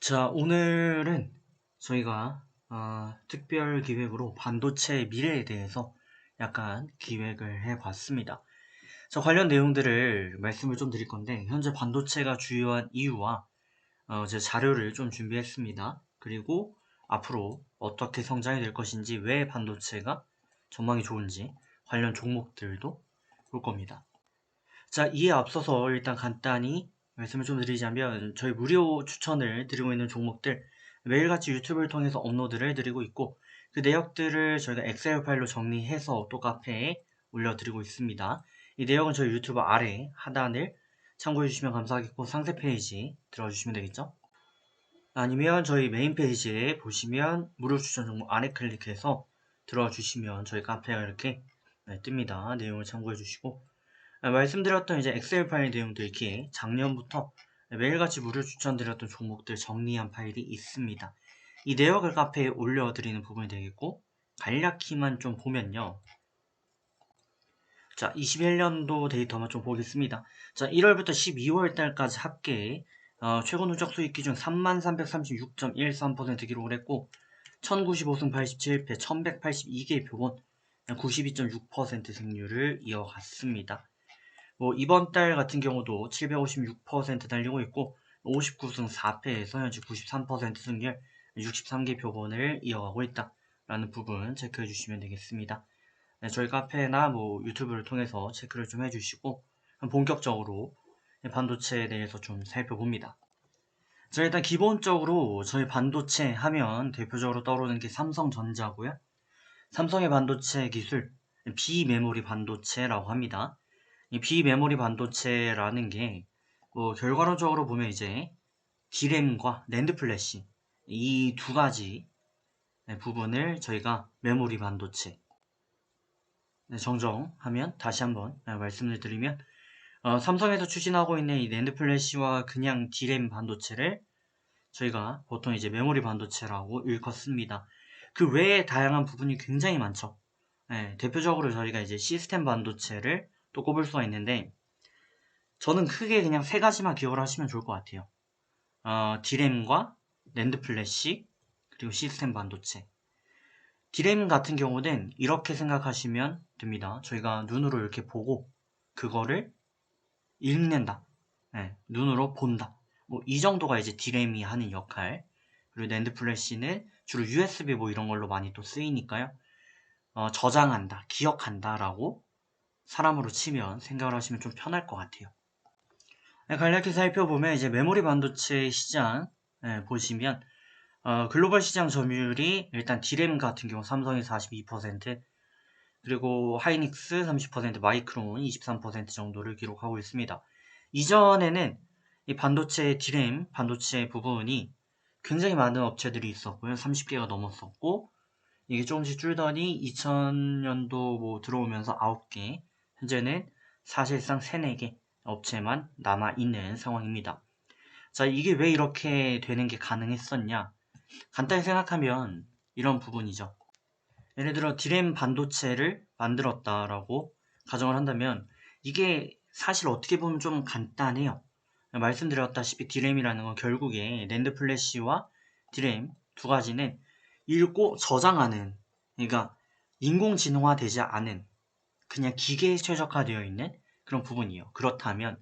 자, 오늘은 저희가 특별 기획으로 반도체 미래에 대해서 약간 기획을 해봤습니다. 자, 관련 내용들을 말씀을 좀 드릴 건데, 현재 반도체가 주요한 이유와 제 자료를 좀 준비했습니다. 그리고 앞으로 어떻게 성장이 될 것인지, 왜 반도체가 전망이 좋은지 관련 종목들도 볼 겁니다. 자, 이에 앞서서 일단 간단히 말씀을 좀 드리자면 저희 무료 추천을 드리고 있는 종목들 매일같이 유튜브를 통해서 업로드를 드리고 있고, 그 내역들을 저희가 엑셀 파일로 정리해서 또 카페에 올려드리고 있습니다. 이 내역은 저희 유튜브 아래 하단을 참고해 주시면 감사하겠고, 상세 페이지 들어주시면 되겠죠. 아니면 저희 메인 페이지에 보시면 무료 추천 종목 안에 클릭해서 들어주시면 저희 카페가 이렇게 뜹니다. 내용을 참고해 주시고, 말씀드렸던 이제 엑셀 파일 내용들, 이렇게 작년부터 매일같이 무료 추천드렸던 종목들 정리한 파일이 있습니다. 이 내역을 카페에 올려드리는 부분이 되겠고, 간략히만 좀 보면요. 자, 21년도 데이터만 좀 보겠습니다. 자, 1월부터 12월 달까지 합계 최고 누적 수익 기준 3336.13% 기록을 했고, 1095승 87패 1182개의 표본 92.6% 승률을 이어갔습니다. 이번 달 같은 경우도 756% 달리고 있고, 59승 4패에서 현재 93% 승률 63개 표본을 이어가고 있다라는 부분 체크해 주시면 되겠습니다. 네, 저희 카페나 유튜브를 통해서 체크를 좀 해주시고 본격적으로 반도체에 대해서 좀 살펴봅니다. 자, 일단 기본적으로 저희 반도체 하면 대표적으로 떠오르는 게 삼성전자고요. 삼성의 반도체 기술, 비메모리 반도체라고 합니다. 이 비메모리 반도체라는 게 결과론적으로 보면 이제 D램과 낸드 플래시, 이 두 가지 부분을 저희가 메모리 반도체 정정하면, 다시 한번 말씀을 드리면 삼성에서 추진하고 있는 이 낸드 플래시와 그냥 D램 반도체를 저희가 보통 이제 메모리 반도체라고 일컫습니다. 그 외에 다양한 부분이 굉장히 많죠. 대표적으로 저희가 이제 시스템 반도체를 또 꼽을 수가 있는데, 저는 크게 그냥 세 가지만 기억을 하시면 좋을 것 같아요. D램과 낸드 플래시, 그리고 시스템 반도체. D램 같은 경우는 이렇게 생각하시면 됩니다. 저희가 눈으로 이렇게 보고 그거를 읽는다. 눈으로 본다. 이 정도가 이제 D램이 하는 역할. 그리고 낸드 플래시는 주로 USB 이런 걸로 많이 또 쓰이니까요. 저장한다, 기억한다라고 사람으로 치면 생각을 하시면 좀 편할 것 같아요. 간략히 살펴보면 이제 메모리 반도체 시장 보시면 글로벌 시장 점유율이 일단 D램 같은 경우 삼성이 42%, 그리고 하이닉스 30%, 마이크론 23% 정도를 기록하고 있습니다. 이전에는 이 반도체 D램 반도체 부분이 굉장히 많은 업체들이 있었고요. 30개가 넘었었고, 이게 조금씩 줄더니 2000년도 들어오면서 9개, 현재는 사실상 3, 4개 업체만 남아있는 상황입니다. 자, 이게 왜 이렇게 되는 게 가능했었냐? 간단히 생각하면 이런 부분이죠. 예를 들어 D램 반도체를 만들었다라고 가정을 한다면, 이게 사실 어떻게 보면 좀 간단해요. 말씀드렸다시피 D램이라는 건 결국에 낸드 플래시와 D램 두 가지는 읽고 저장하는, 그러니까 인공지능화 되지 않은 그냥 기계에 최적화되어 있는 그런 부분이에요. 그렇다면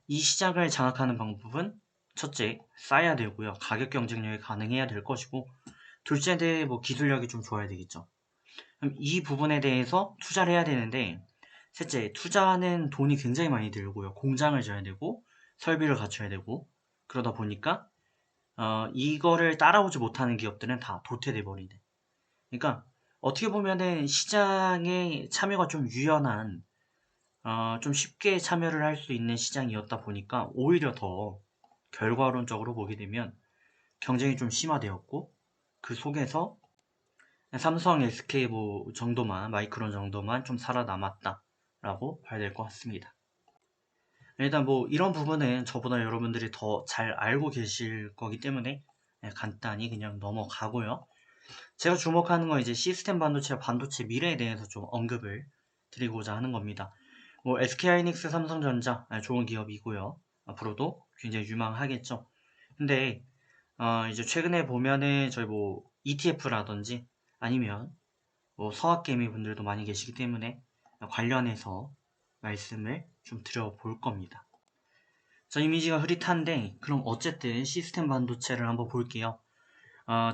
이 시장을 장악하는 방법은, 첫째, 싸야 되고요. 가격 경쟁력이 가능해야 될 것이고, 둘째, 기술력이 좀 좋아야 되겠죠. 그럼 이 부분에 대해서 투자를 해야 되는데, 셋째, 투자는 돈이 굉장히 많이 들고요. 공장을 져야 되고, 설비를 갖춰야 되고, 그러다 보니까 이거를 따라오지 못하는 기업들은 다 도태돼 버리네. 그러니까 어떻게 보면은 시장에 참여가 좀 유연한, 좀 쉽게 참여를 할 수 있는 시장이었다 보니까 오히려 더 결과론적으로 보게 되면 경쟁이 좀 심화되었고, 그 속에서 삼성, SK 정도만, 마이크론 정도만 좀 살아남았다라고 봐야 될 것 같습니다. 일단 이런 부분은 저보다 여러분들이 더 잘 알고 계실 거기 때문에 간단히 그냥 넘어가고요. 제가 주목하는 건 이제 시스템 반도체와 반도체 미래에 대해서 좀 언급을 드리고자 하는 겁니다. SK하이닉스, 삼성전자 좋은 기업이고요. 앞으로도 굉장히 유망하겠죠. 근데 이제 최근에 보면은 저희 뭐 ETF라든지 아니면 뭐 서학개미 분들도 많이 계시기 때문에 관련해서 말씀을 좀 드려볼 겁니다. 자, 이미지가 흐릿한데 그럼 어쨌든 시스템 반도체를 한번 볼게요.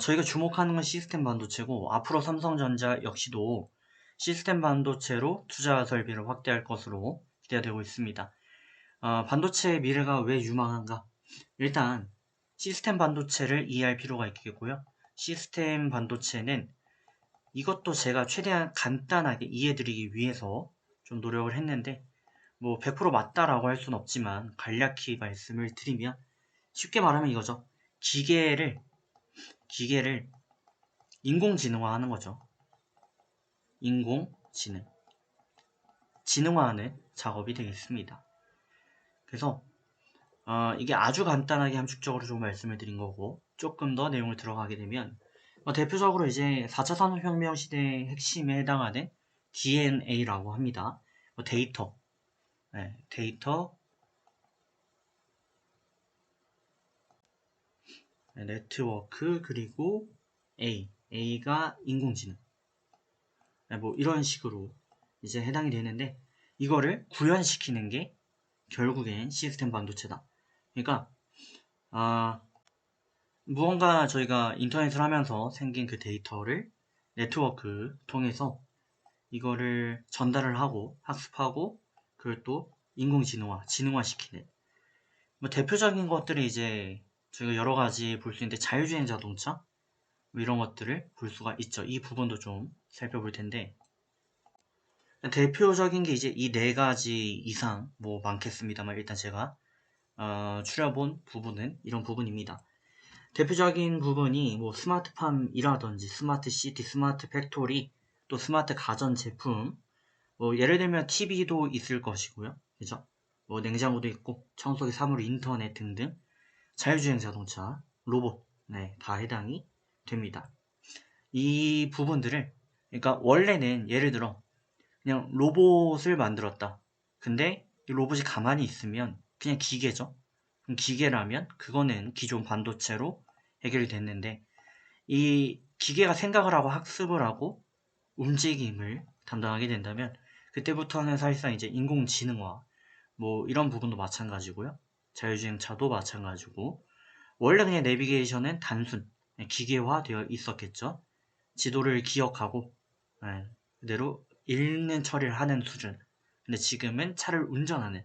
저희가 주목하는 건 시스템 반도체고 앞으로 삼성전자 역시도 시스템 반도체로 투자 설비를 확대할 것으로 기대가 되고 있습니다. 반도체의 미래가 왜 유망한가? 일단 시스템 반도체를 이해할 필요가 있겠고요. 시스템 반도체는 이것도 제가 최대한 간단하게 이해드리기 위해서 좀 노력을 했는데 뭐 100% 맞다라고 할 수는 없지만 간략히 말씀을 드리면 쉽게 말하면 이거죠. 기계를 인공지능화하는 거죠. 인공지능. 지능화하는 작업이 되겠습니다. 그래서 이게 아주 간단하게 함축적으로 좀 말씀을 드린 거고 조금 더 내용을 들어가게 되면 대표적으로 이제 4차 산업혁명 시대의 핵심에 해당하는 DNA라고 합니다. 데이터, 데이터, 네트워크, 그리고 A가 인공지능. 뭐 이런 식으로 이제 해당이 되는데 이거를 구현시키는 게 결국엔 시스템 반도체다. 그러니까 무언가 저희가 인터넷을 하면서 생긴 그 데이터를 네트워크 통해서 이거를 전달을 하고 학습하고 그걸 또 인공지능화, 지능화시키는 뭐 대표적인 것들이 이제 저희가 여러 가지 볼 수 있는데 자율주행 자동차 뭐 이런 것들을 볼 수가 있죠. 이 부분도 좀 살펴볼 텐데 대표적인 게 이제 이 네 가지 이상 뭐 많겠습니다만 일단 제가 추려본 부분은 이런 부분입니다. 대표적인 부분이 뭐 스마트팜이라든지 스마트 시티, 스마트 팩토리, 또 스마트 가전 제품, 뭐 예를 들면 TV도 있을 것이고요. 그죠? 뭐 냉장고도 있고 청소기, 사물, 인터넷 등등 자율주행 자동차, 로봇, 네, 다 해당이 됩니다. 이 부분들을 그러니까 원래는 예를 들어 그냥 로봇을 만들었다. 근데 이 로봇이 가만히 있으면 그냥 기계죠. 그럼 기계라면 그거는 기존 반도체로 해결이 됐는데 이 기계가 생각을 하고 학습을 하고 움직임을 담당하게 된다면 그때부터는 사실상 이제 인공지능화 뭐 이런 부분도 마찬가지고요. 자율주행차도 마찬가지고 원래 그냥 내비게이션은 단순 기계화되어 있었겠죠. 지도를 기억하고 그대로 읽는 처리를 하는 수준. 근데 지금은 차를 운전하는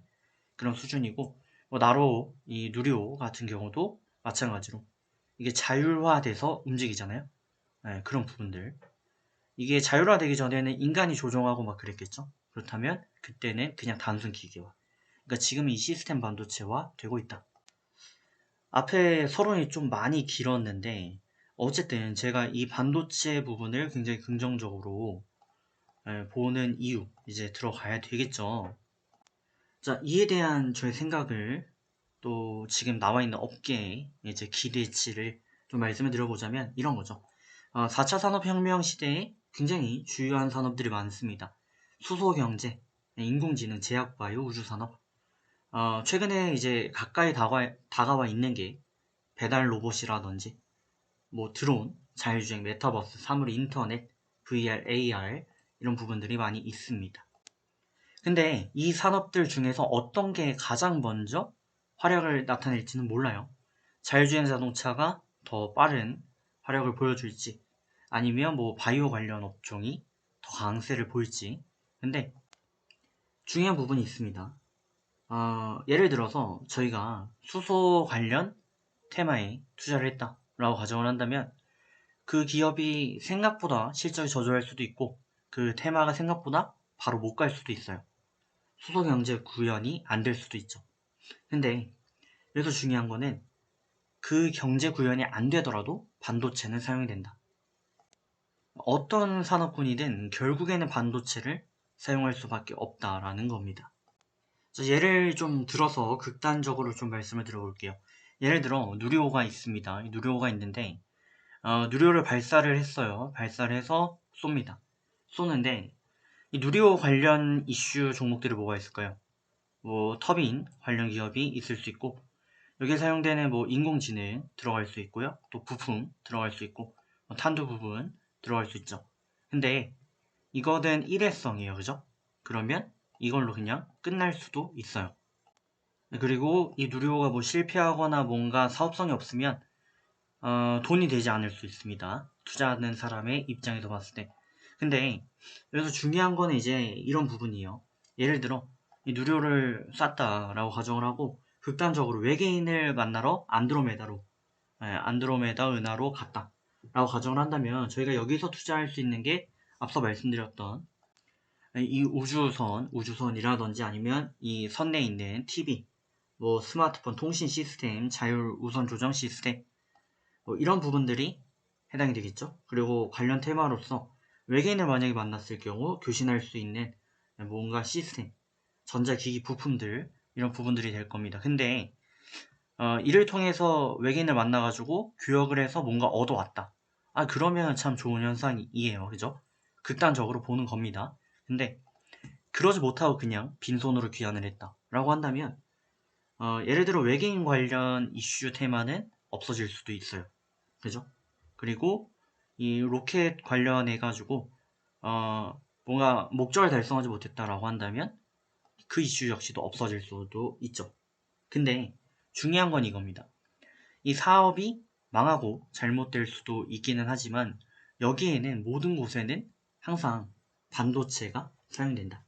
그런 수준이고 나로 이 누리호 같은 경우도 마찬가지로 이게 자율화돼서 움직이잖아요. 그런 부분들. 이게 자율화되기 전에는 인간이 조종하고 막 그랬겠죠. 그렇다면 그때는 그냥 단순 기계화. 그러니까 지금 이 시스템 반도체화 되고 있다. 앞에 서론이 좀 많이 길었는데 어쨌든 제가 이 반도체 부분을 굉장히 긍정적으로 보는 이유 이제 들어가야 되겠죠. 자, 이에 대한 저의 생각을 또 지금 나와 있는 업계의 이제 기대치를 좀 말씀을 드려보자면 이런 거죠. 4차 산업혁명 시대에 굉장히 주요한 산업들이 많습니다. 수소경제, 인공지능, 제약바이오, 우주산업. 최근에 이제 가까이 다가와 있는 게 배달 로봇이라든지 뭐 드론, 자율주행, 메타버스, 사물 인터넷, VR, AR 이런 부분들이 많이 있습니다. 근데 이 산업들 중에서 어떤 게 가장 먼저 활약을 나타낼지는 몰라요. 자율주행 자동차가 더 빠른 활약을 보여줄지 아니면 뭐 바이오 관련 업종이 더 강세를 보일지. 근데 중요한 부분이 있습니다. 예를 들어서 저희가 수소 관련 테마에 투자를 했다라고 가정을 한다면 그 기업이 생각보다 실적이 저조할 수도 있고 그 테마가 생각보다 바로 못 갈 수도 있어요. 수소 경제 구현이 안 될 수도 있죠. 근데 여기서 중요한 거는 그 경제 구현이 안 되더라도 반도체는 사용이 된다. 어떤 산업군이든 결국에는 반도체를 사용할 수밖에 없다라는 겁니다. 예를 좀 들어서 극단적으로 좀 말씀을 드려볼게요. 예를 들어 누리호가 있습니다. 누리호가 있는데 누리호를 발사를 했어요. 발사를 해서 쏩니다. 쏘는데 이 누리호 관련 이슈 종목들이 뭐가 있을까요? 뭐 터빈 관련 기업이 있을 수 있고 여기에 사용되는 뭐 인공지능 들어갈 수 있고요. 또 부품 들어갈 수 있고 탄두 부분 들어갈 수 있죠. 근데 이거는 일회성이에요. 그죠? 그러면 이걸로 그냥 끝날 수도 있어요. 그리고 이 누리호가 뭐 실패하거나 뭔가 사업성이 없으면 돈이 되지 않을 수 있습니다. 투자하는 사람의 입장에서 봤을 때. 근데 여기서 중요한 거는 이제 이런 부분이에요. 예를 들어 이 누리호를 쐈다라고 가정을 하고 극단적으로 외계인을 만나러 안드로메다 은하로 갔다 라고 가정을 한다면 저희가 여기서 투자할 수 있는 게 앞서 말씀드렸던 이 우주선이라든지 아니면 이 선 내에 있는 TV, 뭐 스마트폰 통신 시스템, 자율 우선 조정 시스템, 뭐 이런 부분들이 해당이 되겠죠. 그리고 관련 테마로서 외계인을 만약에 만났을 경우 교신할 수 있는 뭔가 시스템, 전자기기 부품들 이런 부분들이 될 겁니다. 근데 이를 통해서 외계인을 만나가지고 교역을 해서 뭔가 얻어왔다. 그러면 참 좋은 현상이에요. 그죠? 극단적으로 보는 겁니다. 근데 그러지 못하고 그냥 빈손으로 귀환을 했다. 라고 한다면 예를 들어 외계인 관련 이슈 테마는 없어질 수도 있어요. 그죠? 그리고 이 로켓 관련해 가지고 뭔가 목적을 달성하지 못했다라고 한다면 그 이슈 역시도 없어질 수도 있죠. 근데 중요한 건 이겁니다. 이 사업이 망하고 잘못될 수도 있기는 하지만 여기에는 모든 곳에는 항상 반도체가 사용된다.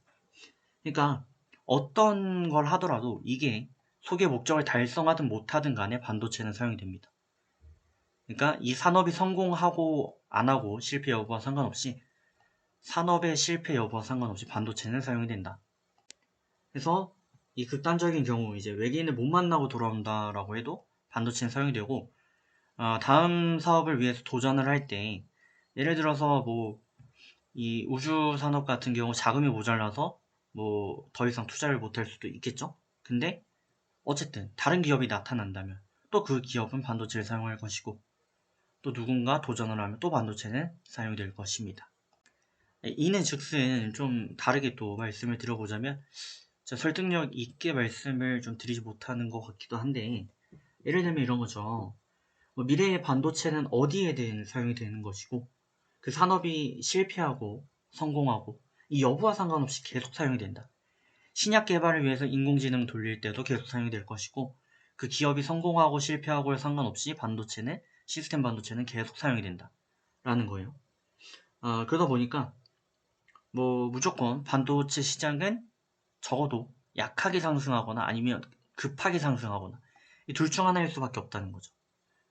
그러니까 어떤 걸 하더라도 이게 소개 목적을 달성하든 못하든 간에 반도체는 사용이 됩니다. 그러니까 이 산업이 성공하고 안 하고 실패 여부와 상관없이 산업의 실패 여부와 상관없이 반도체는 사용이 된다. 그래서 이 극단적인 경우 이제 외계인을 못 만나고 돌아온다라고 해도 반도체는 사용이 되고 다음 사업을 위해서 도전을 할 때 예를 들어서 뭐 이 우주 산업 같은 경우 자금이 모자라서 뭐 더 이상 투자를 못할 수도 있겠죠. 근데 어쨌든 다른 기업이 나타난다면 또 그 기업은 반도체를 사용할 것이고 또 누군가 도전을 하면 또 반도체는 사용될 것입니다. 이는 즉슨 좀 다르게 또 말씀을 드려보자면 설득력 있게 말씀을 좀 드리지 못하는 것 같기도 한데 예를 들면 이런 거죠. 미래의 반도체는 어디에든 사용이 되는 것이고 그 산업이 실패하고 성공하고 이 여부와 상관없이 계속 사용이 된다. 신약 개발을 위해서 인공지능 돌릴 때도 계속 사용이 될 것이고 그 기업이 성공하고 실패하고에 상관없이 시스템 반도체는 계속 사용이 된다. 라는 거예요. 그러다 보니까 뭐 무조건 반도체 시장은 적어도 약하게 상승하거나 아니면 급하게 상승하거나 이 둘 중 하나일 수밖에 없다는 거죠.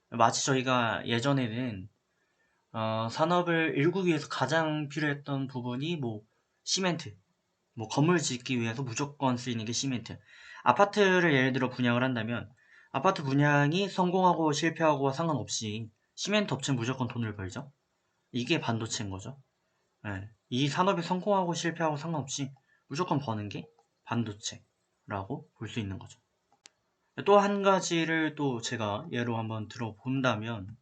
마치 저희가 예전에는 산업을 일구기 위해서 가장 필요했던 부분이 뭐 시멘트, 뭐 건물 짓기 위해서 무조건 쓰이는 게 시멘트. 아파트를 예를 들어 분양을 한다면 아파트 분양이 성공하고 실패하고와 상관없이 시멘트 업체는 무조건 돈을 벌죠. 이게 반도체인 거죠. 예. 이 산업이 성공하고 실패하고 상관없이 무조건 버는 게 반도체라고 볼 수 있는 거죠. 또 한 가지를 또 제가 예로 한번 들어본다면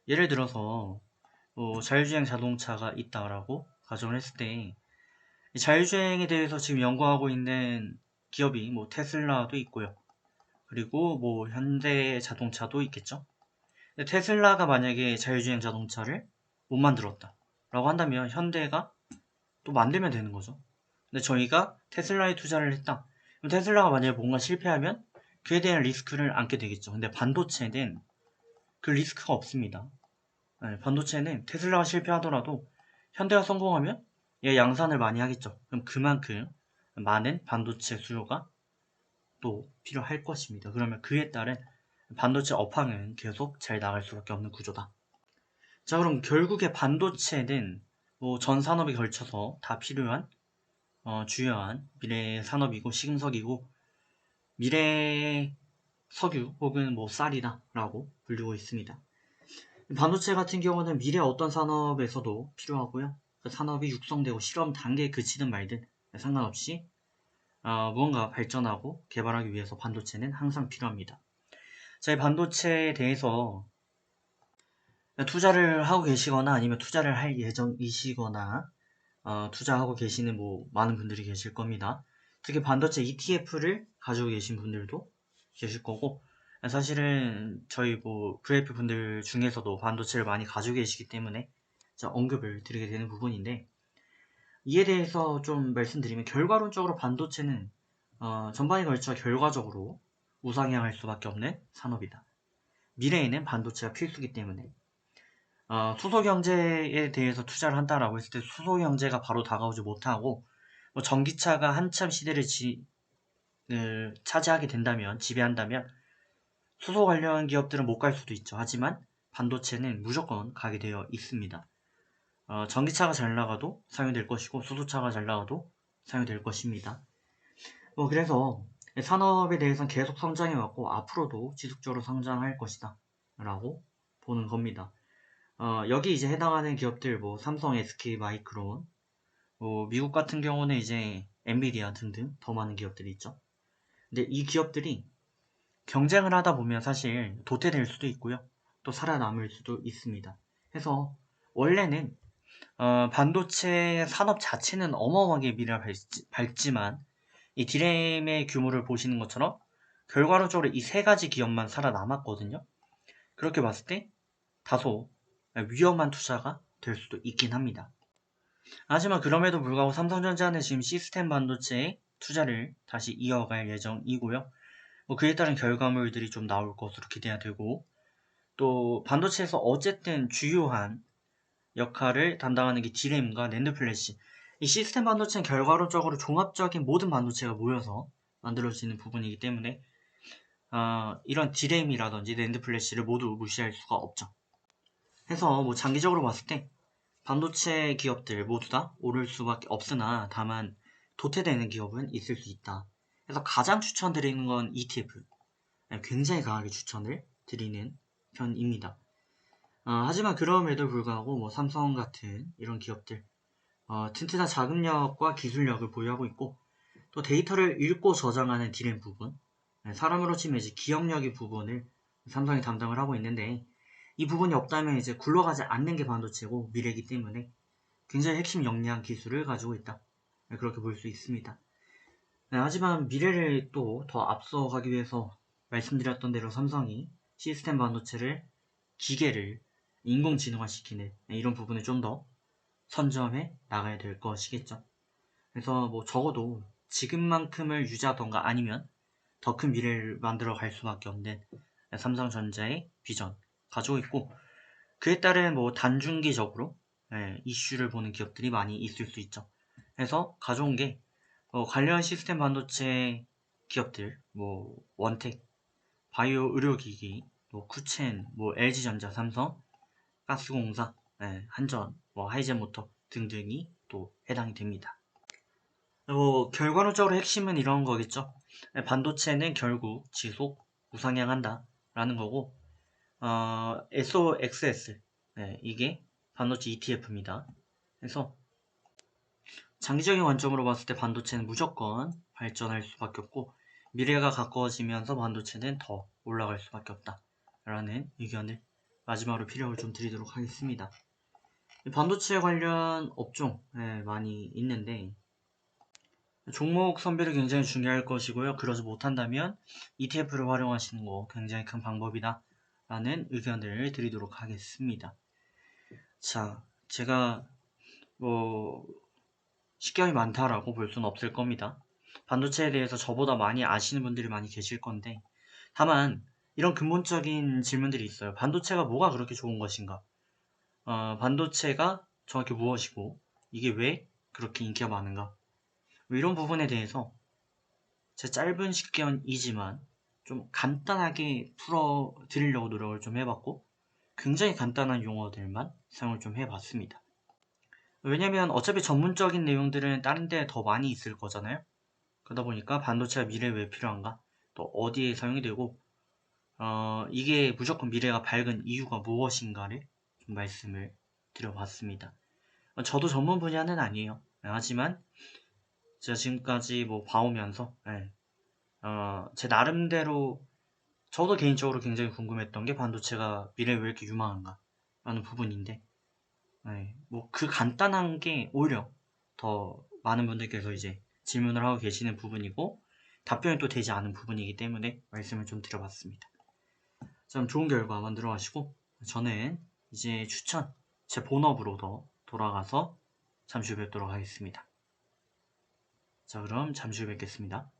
예를 들어서 뭐 자율주행 자동차가 있다라고 가정을 했을 때 자율주행에 대해서 지금 연구하고 있는 기업이 뭐 테슬라도 있고요. 그리고 뭐 현대 자동차도 있겠죠. 근데 테슬라가 만약에 자율주행 자동차를 못 만들었다 라고 한다면 현대가 또 만들면 되는 거죠. 근데 저희가 테슬라에 투자를 했다. 그럼 테슬라가 만약에 뭔가 실패하면 그에 대한 리스크를 안게 되겠죠. 근데 반도체는 그 리스크가 없습니다. 반도체는 테슬라가 실패하더라도 현대가 성공하면 얘 양산을 많이 하겠죠. 그럼 그만큼 많은 반도체 수요가 또 필요할 것입니다. 그러면 그에 따른 반도체 업황은 계속 잘 나갈 수밖에 없는 구조다. 자, 그럼 결국에 반도체는 뭐 전 산업에 걸쳐서 다 필요한 주요한 미래 산업이고 시금석이고 미래 석유 혹은 뭐 쌀이다라고 불리고 있습니다. 반도체 같은 경우는 미래 어떤 산업에서도 필요하고요. 그 산업이 육성되고 실험 단계에 그치든 말든 상관없이 무언가 발전하고 개발하기 위해서 반도체는 항상 필요합니다. 자, 이 반도체에 대해서 투자를 하고 계시거나 아니면 투자를 할 예정이시거나 투자하고 계시는 뭐 많은 분들이 계실 겁니다. 특히 반도체 ETF를 가지고 계신 분들도 계실 거고 사실은 저희 뭐 VIP 분들 중에서도 반도체를 많이 가지고 계시기 때문에 언급을 드리게 되는 부분인데, 이에 대해서 좀 말씀드리면 결과론적으로 반도체는 전반에 걸쳐 결과적으로 우상향할 수밖에 없는 산업이다. 미래에는 반도체가 필수기 때문에 수소경제에 대해서 투자를 한다라고 했을 때 수소경제가 바로 다가오지 못하고, 뭐 전기차가 한참 시대를 차지하게 된다면, 지배한다면 수소 관련 기업들은 못 갈 수도 있죠. 하지만 반도체는 무조건 가게 되어 있습니다. 전기차가 잘 나가도 사용될 것이고 수소차가 잘 나가도 사용될 것입니다. 그래서 산업에 대해서는 계속 성장해왔고 앞으로도 지속적으로 성장할 것이다 라고 보는 겁니다. 여기 이제 해당하는 기업들 뭐 삼성, SK, 마이크론, 미국 같은 경우는 이제 엔비디아 등등 더 많은 기업들이 있죠. 근데 이 기업들이 경쟁을 하다 보면 사실 도태될 수도 있고요. 또 살아남을 수도 있습니다. 그래서 원래는 반도체 산업 자체는 어마어마하게 미래를 밝지만 이 디램의 규모를 보시는 것처럼 결과론적으로 이 세 가지 기업만 살아남았거든요. 그렇게 봤을 때 다소 위험한 투자가 될 수도 있긴 합니다. 하지만 그럼에도 불구하고 삼성전자는 지금 시스템 반도체에 투자를 다시 이어갈 예정이고요. 그에 따른 결과물들이 좀 나올 것으로 기대가 되고, 또 반도체에서 어쨌든 주요한 역할을 담당하는 게 D램과 낸드 플래시. 이 시스템 반도체는 결과론적으로 종합적인 모든 반도체가 모여서 만들어지는 부분이기 때문에 이런 D램이라든지 낸드 플래시를 모두 무시할 수가 없죠. 해서 뭐 장기적으로 봤을 때 반도체 기업들 모두 다 오를 수밖에 없으나 다만 도태되는 기업은 있을 수 있다. 그래서 가장 추천드리는 건 ETF. 굉장히 강하게 추천을 드리는 편입니다. 하지만 그럼에도 불구하고 뭐 삼성 같은 이런 기업들 튼튼한 자금력과 기술력을 보유하고 있고, 또 데이터를 읽고 저장하는 D램 부분, 사람으로 치면 이제 기억력의 부분을 삼성이 담당을 하고 있는데, 이 부분이 없다면 이제 굴러가지 않는 게 반도체고 미래이기 때문에 굉장히 핵심 역량 기술을 가지고 있다. 그렇게 볼 수 있습니다. 하지만 미래를 또 더 앞서가기 위해서 말씀드렸던 대로 삼성이 시스템 반도체를 기계를 인공지능화시키는 이런 부분을 좀 더 선점해 나가야 될 것이겠죠. 그래서 뭐 적어도 지금만큼을 유지하던가 아니면 더 큰 미래를 만들어 갈 수밖에 없는 삼성전자의 비전 가지고 있고, 그에 따른 뭐 단중기적으로 이슈를 보는 기업들이 많이 있을 수 있죠. 그래서 가져온 게 관련 시스템 반도체 기업들, 뭐 원택, 바이오 의료기기, 뭐 쿠첸, 뭐 LG전자, 삼성, 가스공사, 한전, 뭐 하이젠모터 등등이 또 해당이 됩니다. 결과론적으로 핵심은 이런 거겠죠. 반도체는 결국 지속 우상향한다 라는 거고, SOXS, 이게 반도체 ETF입니다. 그래서 장기적인 관점으로 봤을 때 반도체는 무조건 발전할 수밖에 없고, 미래가 가까워지면서 반도체는 더 올라갈 수밖에 없다 라는 의견을 마지막으로 필요를 좀 드리도록 하겠습니다. 반도체 관련 업종 많이 있는데, 종목 선별이 굉장히 중요할 것이고요. 그러지 못한다면 ETF를 활용하시는 거 굉장히 큰 방법이다 라는 의견을 드리도록 하겠습니다. 자, 제가 뭐 식견이 많다라고 볼 수는 없을 겁니다. 반도체에 대해서 저보다 많이 아시는 분들이 많이 계실 건데, 다만 이런 근본적인 질문들이 있어요. 반도체가 뭐가 그렇게 좋은 것인가? 반도체가 정확히 무엇이고 이게 왜 그렇게 인기가 많은가? 뭐 이런 부분에 대해서 제 짧은 식견이지만 좀 간단하게 풀어 드리려고 노력을 좀 해봤고, 굉장히 간단한 용어들만 사용을 좀 해봤습니다. 왜냐면 어차피 전문적인 내용들은 다른 데 더 많이 있을 거잖아요. 그러다 보니까 반도체가 미래에 왜 필요한가, 또 어디에 사용이 되고 이게 무조건 미래가 밝은 이유가 무엇인가를 좀 말씀을 드려봤습니다. 저도 전문 분야는 아니에요. 하지만 제가 지금까지 뭐 봐오면서 제 나름대로 저도 개인적으로 굉장히 궁금했던 게 반도체가 미래에 왜 이렇게 유망한가 라는 부분인데, 뭐 그 간단한 게 오히려 더 많은 분들께서 이제 질문을 하고 계시는 부분이고 답변이 또 되지 않은 부분이기 때문에 말씀을 좀 드려봤습니다. 참 좋은 결과 만들어 가시고 저는 이제 추천 제 본업으로 더 돌아가서 잠시 후 뵙도록 하겠습니다. 자, 그럼 잠시 후 뵙겠습니다.